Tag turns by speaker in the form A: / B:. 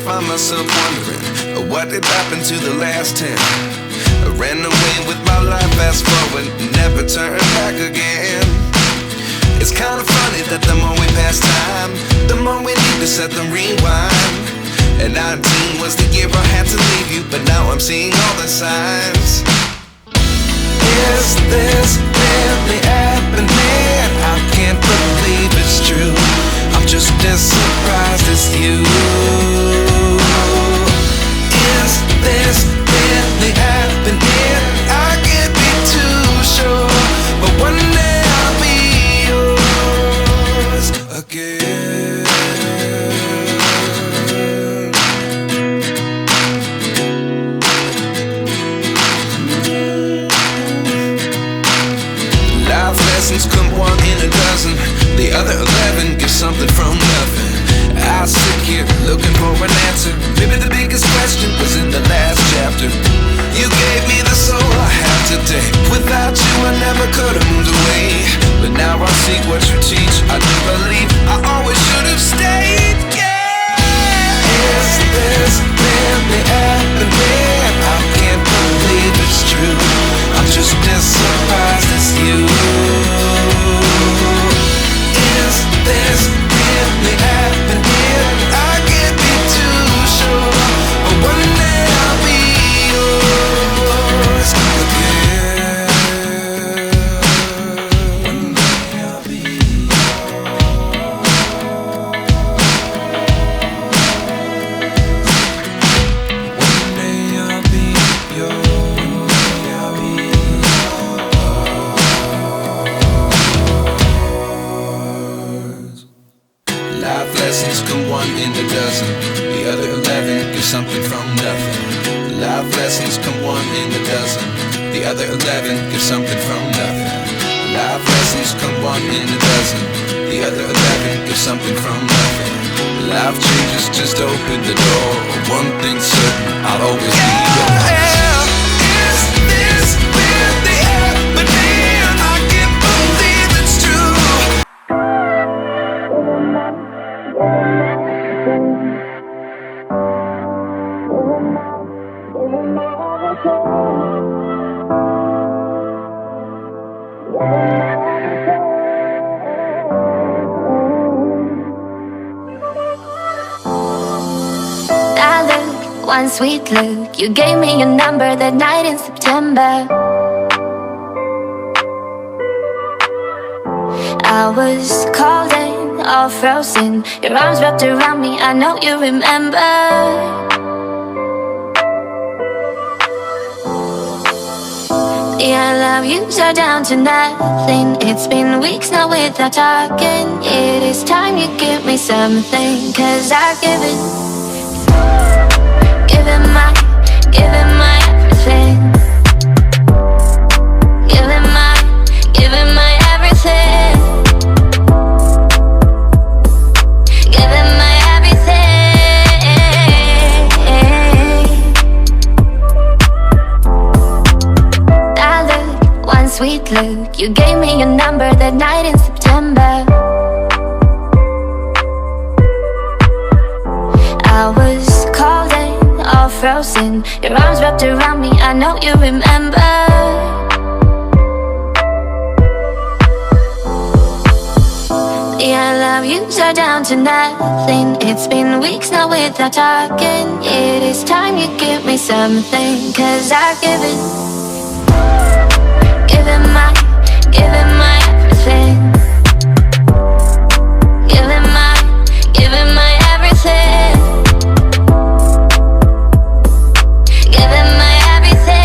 A: find myself wondering, what did happen to the last 10? I ran away with my life, fast forward, never turn back again. It's kind of funny that the more we pass time, the more we need to set them rewind. And 19 was the year I had to leave you, but now I'm seeing all the signs. Is this really happening? I can't believe it's true. I'm just as surprised as you. Is this really happening? I can't be too sure, but one day I'll be yours again. Life lessons come one in a dozen, the other 11 get something from nothing. I sit here looking for an answer. Maybe the biggest question was in the last chapter. You gave me the soul I have today. Without you I never could have moved away. But now I see what you teach. I do believe I always should have stayed. Yeah. Is this really happening? I can't believe it's true. I'm just as surprised as you. Is this really happening? I can't be too sure, but one day I'll be yours again. One day I'll be yours. One day I'll be yours. I'll be yours. Life lessons come one in a dozen, the other 11 give something from nothing. Life lessons come one in a dozen, the other 11 give something from nothing. Life lessons come one in a dozen, the other 11 give something from nothing. Life changes just open the door. One thing's certain, I'll always be yours. Is this really happening? I can't believe it's true.
B: That look, one sweet look. You gave me your number that night in September. I was cold and all frozen. Your arms wrapped around me, I know you remember. Yeah, I love yous are down to nothing. It's been weeks now without talking. It is time you give me something, 'cause I've given my everything. Giving my everything. Giving my everything. That look, one sweet look. You gave me your number that night in September. I was cold and all frozen. Your arms wrapped around me, I know you remember. Yeah, I love yous are down to nothing. It's been weeks now without talking. It is time you give me something, 'cause I've given my everything. Giving my everything. Giving my everything.